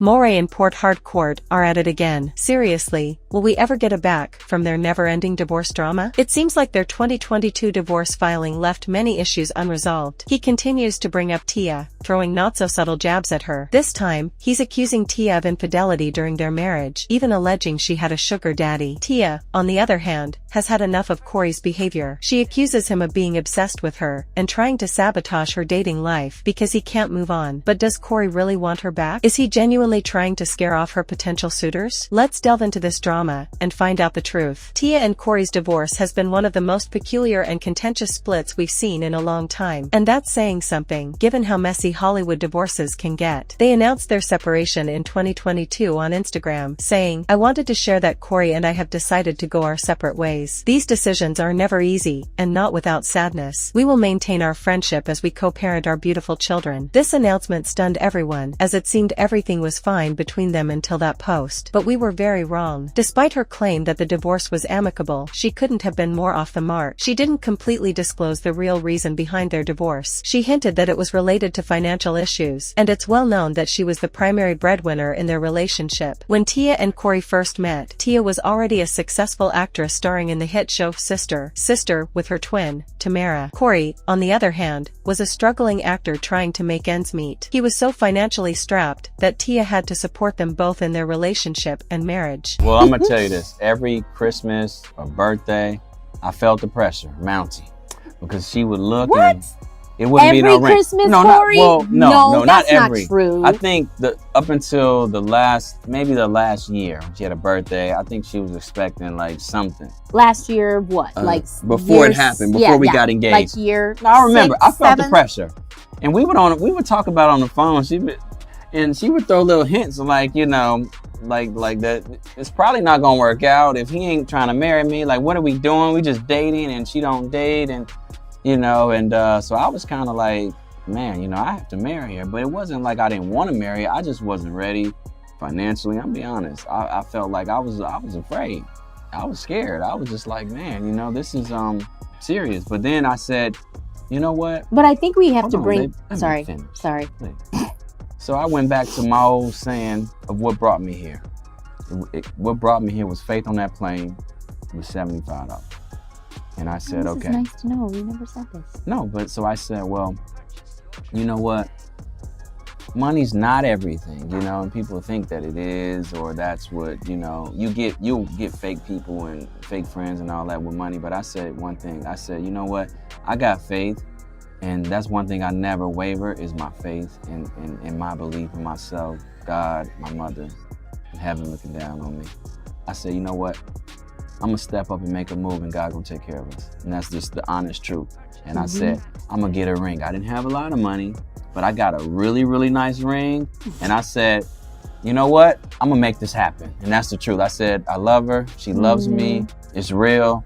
Mowry and Port Harcourt are at it again. Seriously, will we ever get a back from their never-ending divorce drama? It seems like their 2022 divorce filing left many issues unresolved. He continues to bring up Tia, throwing not-so-subtle jabs at her. This time, he's accusing Tia of infidelity during their marriage, even alleging she had a sugar daddy. Tia, on the other hand, has had enough of Cory's behavior. She accuses him of being obsessed with her and trying to sabotage her dating life because he can't move on. But does Cory really want her back? Is he genuinely trying to scare off her potential suitors? Let's delve into this drama and find out the truth. Tia and Cory's divorce has been one of the most peculiar and contentious splits we've seen in a long time. And that's saying something, given how messy Hollywood divorces can get. They announced their separation in 2022 on Instagram, saying, "I wanted to share that Cory and I have decided to go our separate ways. These decisions are never easy, and not without sadness. We will maintain our friendship as we co-parent our beautiful children." This announcement stunned everyone, as it seemed everything was fine between them until that post. But we were very wrong. Despite her claim that the divorce was amicable, she couldn't have been more off the mark. She didn't completely disclose the real reason behind their divorce. She hinted that it was related to financial issues, and it's well known that she was the primary breadwinner in their relationship. When Tia and Cory first met, Tia was already a successful actress starring in the hit show Sister with her twin, Tamara. Cory, on the other hand, was a struggling actor trying to make ends meet. He was so financially strapped that Tia had to support them both in their relationship and marriage. Well, I'm gonna tell you this. Every Christmas or birthday, I felt the pressure mounting because she would look and it wouldn't every be no ring. Christmas, No, Cory? not that's every. Not true. I think up until the last year, she had a birthday. I think she was expecting like something. Last year, what? Before it happened, before we got engaged. Like year. I remember. Six, I felt seven? the pressure, and we would talk about it on the phone. She would throw little hints like, like that it's probably not gonna work out if he ain't trying to marry me. Like, what are we doing? We just dating, and she don't date, and so I was kind of like, man, I have to marry her. But it wasn't like I didn't want to marry her. I just wasn't ready financially. I'll be honest. I felt like I was afraid. I was scared. I was just like, man, this is serious. But then I said, you know what? But I think we have Hold to on, bring. babe. Let me Sorry. finish. So I went back to my old saying of what brought me here. What brought me here was faith on that plane was $75. And I said, okay. This is nice to know. We never said this. No, but so I said, well, you know what? Money's not everything, and people think that it is, or that's what, you'll get fake people and fake friends and all that with money. But I said one thing. I said, you know what? I got faith. And that's one thing I never waver is my faith and my belief in myself, God, my mother, and heaven looking down on me. I said, you know what? I'm gonna step up and make a move and God gonna take care of us. And that's just the honest truth. And I said, I'm gonna get a ring. I didn't have a lot of money, but I got a really, really nice ring. And I said, you know what? I'm gonna make this happen. And that's the truth. I said, I love her. She loves me. It's real.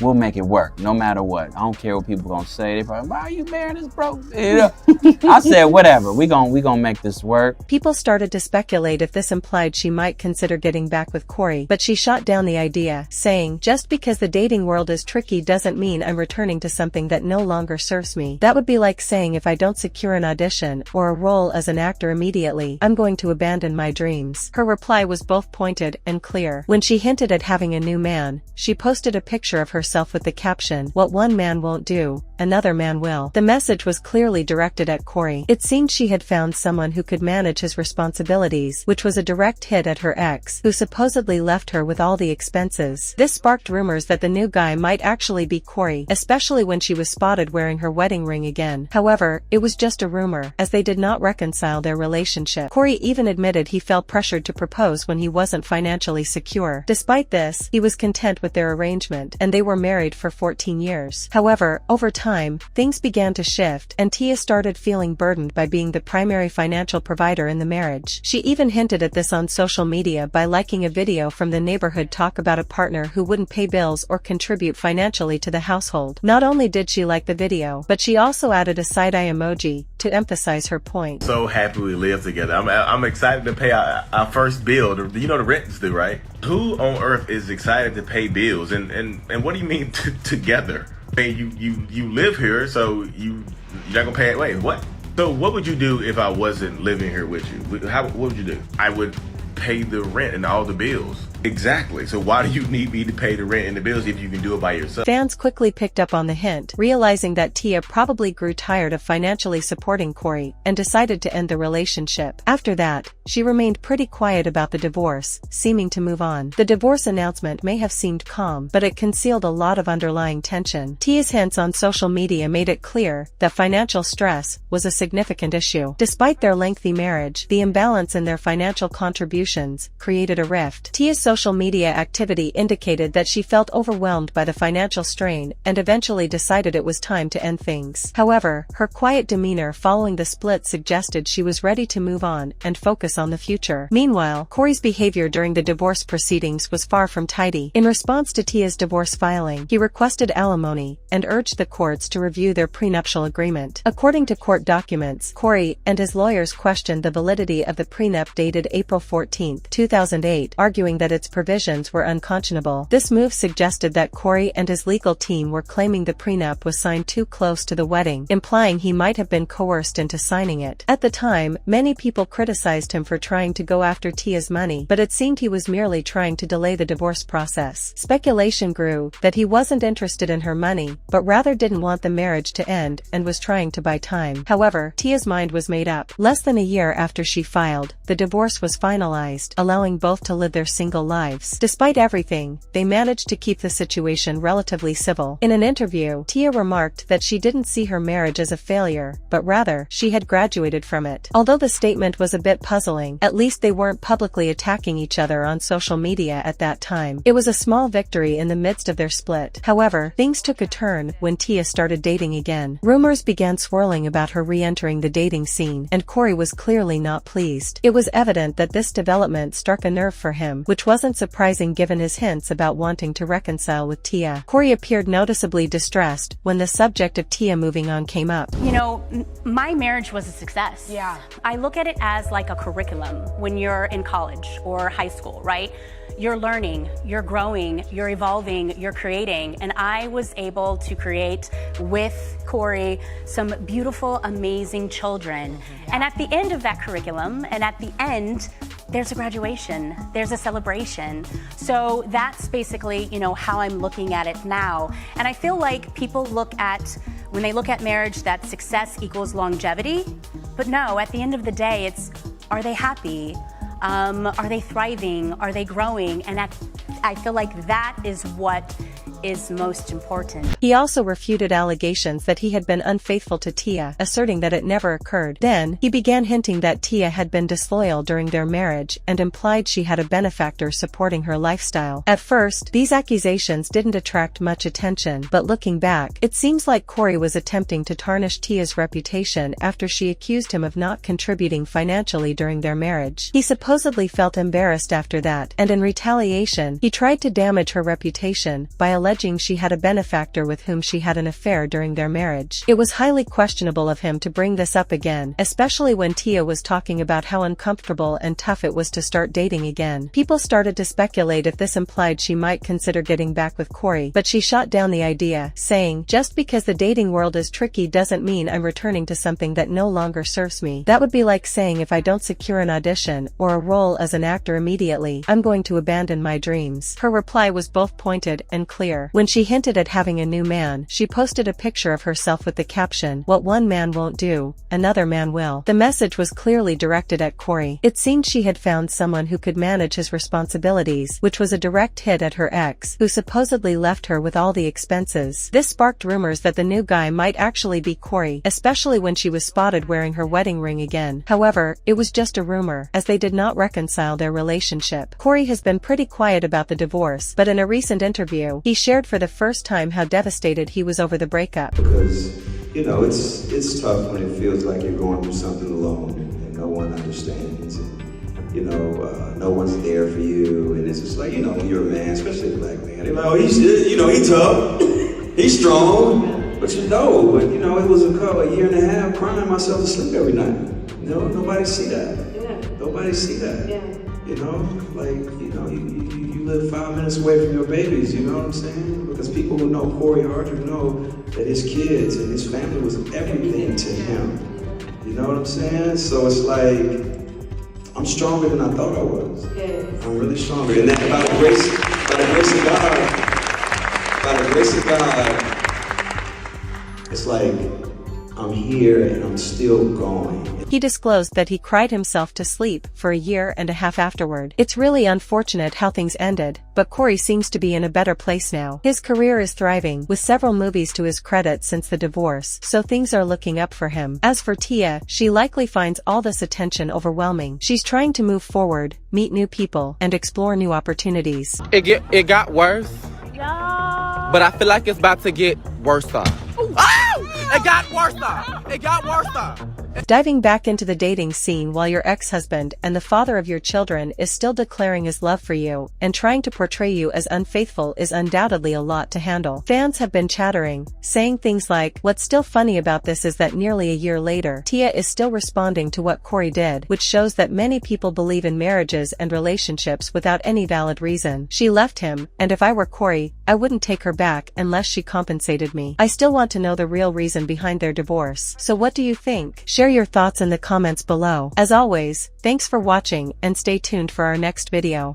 We'll make it work no matter what. I don't care what people gonna say. They probably, why are you marrying this broke? I said, whatever. We gonna make this work. People started to speculate if this implied she might consider getting back with Cory, but she shot down the idea, saying, just because the dating world is tricky doesn't mean I'm returning to something that no longer serves me. That would be like saying if I don't secure an audition or a role as an actor immediately, I'm going to abandon my dreams. Her reply was both pointed and clear. When she hinted at having a new man, she posted a picture of herself with the caption, "What one man won't do, another man will." The message was clearly directed at Cory. It seemed she had found someone who could manage his responsibilities, which was a direct hit at her ex, who supposedly left her with all the expenses. This sparked rumors that the new guy might actually be Cory, especially when she was spotted wearing her wedding ring again. However, it was just a rumor, as they did not reconcile their relationship. Cory even admitted he felt pressured to propose when he wasn't financially secure. Despite this, he was content with their arrangement, and they were married for 14 years. However, over time, things began to shift, and Tia started feeling burdened by being the primary financial provider in the marriage. She even hinted at this on social media by liking a video from the neighborhood talk about a partner who wouldn't pay bills or contribute financially to the household. Not only did she like the video, but she also added a side-eye emoji to emphasize her point. So happy we live together. I'm excited to pay our first bill. The rent's due, right? Who on earth is excited to pay bills? And what do you mean together? I mean, you live here, so you're not gonna pay it. Wait, what? So what would you do if I wasn't living here with you? What would you do? I would pay the rent and all the bills. Exactly. So why do you need me to pay the rent and the bills if you can do it by yourself? Fans quickly picked up on the hint, realizing that Tia probably grew tired of financially supporting Cory and decided to end the relationship. After that, she remained pretty quiet about the divorce, seeming to move on. The divorce announcement may have seemed calm, but it concealed a lot of underlying tension. Tia's hints on social media made it clear that financial stress was a significant issue. Despite their lengthy marriage, the imbalance in their financial contributions created a rift. Tia's social media activity indicated that she felt overwhelmed by the financial strain and eventually decided it was time to end things. However, her quiet demeanor following the split suggested she was ready to move on and focus on the future. Meanwhile, Cory's behavior during the divorce proceedings was far from tidy. In response to Tia's divorce filing, he requested alimony and urged the courts to review their prenuptial agreement. According to court documents, Cory and his lawyers questioned the validity of the prenup dated April 14, 2008, arguing that its provisions were unconscionable. This move suggested that Cory and his legal team were claiming the prenup was signed too close to the wedding, implying he might have been coerced into signing it. At the time, many people criticized him for trying to go after Tia's money, but it seemed he was merely trying to delay the divorce process. Speculation grew that he wasn't interested in her money, but rather didn't want the marriage to end and was trying to buy time. However, Tia's mind was made up. Less than a year after she filed, the divorce was finalized, allowing both to live their single lives. Despite everything, they managed to keep the situation relatively civil. In an interview, Tia remarked that she didn't see her marriage as a failure, but rather, she had graduated from it. Although the statement was a bit puzzling, at least they weren't publicly attacking each other on social media at that time. It was a small victory in the midst of their split. However, things took a turn when Tia started dating again. Rumors began swirling about her re-entering the dating scene, and Cory was clearly not pleased. It was evident that this development struck a nerve for him, which wasn't surprising given his hints about wanting to reconcile with Tia. Cory appeared noticeably distressed when the subject of Tia moving on came up. You know, my marriage was a success. Yeah. I look at it as like a curriculum when you're in college or high school, right? You're learning, you're growing, you're evolving, you're creating, and I was able to create with Cory some beautiful, amazing children. And at the end of that curriculum, and at the end, there's a graduation, there's a celebration. So that's basically, you know, how I'm looking at it now. And I feel like people when they look at marriage, that success equals longevity. But no, at the end of the day, it's, are they happy? Are they thriving? Are they growing? And I feel like that is what is most important. He also refuted allegations that he had been unfaithful to Tia, asserting that it never occurred. Then, he began hinting that Tia had been disloyal during their marriage and implied she had a benefactor supporting her lifestyle. At first, these accusations didn't attract much attention, but looking back, it seems like Cory was attempting to tarnish Tia's reputation after she accused him of not contributing financially during their marriage. He supposedly felt embarrassed after that, and in retaliation, he tried to damage her reputation by alleging she had a benefactor with whom she had an affair during their marriage. It was highly questionable of him to bring this up again, especially when Tia was talking about how uncomfortable and tough it was to start dating again. People started to speculate if this implied she might consider getting back with Cory, but she shot down the idea, saying, "Just because the dating world is tricky doesn't mean I'm returning to something that no longer serves me. That would be like saying if I don't secure an audition or a role as an actor immediately, I'm going to abandon my dreams." Her reply was both pointed and clear. When she hinted at having a new man, she posted a picture of herself with the caption, "What one man won't do, another man will." The message was clearly directed at Cory. It seemed she had found someone who could manage his responsibilities, which was a direct hit at her ex, who supposedly left her with all the expenses. This sparked rumors that the new guy might actually be Cory, especially when she was spotted wearing her wedding ring again. However, it was just a rumor, as they did not reconcile their relationship. Cory has been pretty quiet about the divorce, but in a recent interview, he shared for the first time how devastated he was over the breakup. Because, you know, it's tough when it feels like you're going through something alone and no one understands. And, you know, no one's there for you. And it's just like, you know, when you're a man, especially a black man, they're like, oh, he's tough, he's strong. But you know, it was a year and a half crying myself to sleep every night. You know, nobody see that. Yeah. Nobody see that. Yeah. You know, like, you know, you live 5 minutes away from your babies, you know what I'm saying? Because people who know Cory Hardrict know that his kids and his family was everything to him. You You know what I'm saying? So it's like, I'm stronger than I thought I was. Yes. I'm really stronger. And that by the grace of God, it's like, I'm here and I'm still going. He disclosed that he cried himself to sleep for a year and a half afterward. It's really unfortunate how things ended, but Cory seems to be in a better place now. His career is thriving, with several movies to his credit since the divorce, so things are looking up for him. As for Tia, she likely finds all this attention overwhelming. She's trying to move forward, meet new people, and explore new opportunities. It got worse, but I feel like it's about to get worse. It got worse. It got worse. Diving back into the dating scene while your ex-husband and the father of your children is still declaring his love for you and trying to portray you as unfaithful is undoubtedly a lot to handle. Fans have been chattering, saying things like, "What's still funny about this is that nearly a year later, Tia is still responding to what Cory did, which shows that many people believe in marriages and relationships without any valid reason. She left him, and if I were Cory, I wouldn't take her back unless she compensated me." I still want to know the real reason behind their divorce. So what do you think? Share your thoughts in the comments below. As always, thanks for watching and stay tuned for our next video.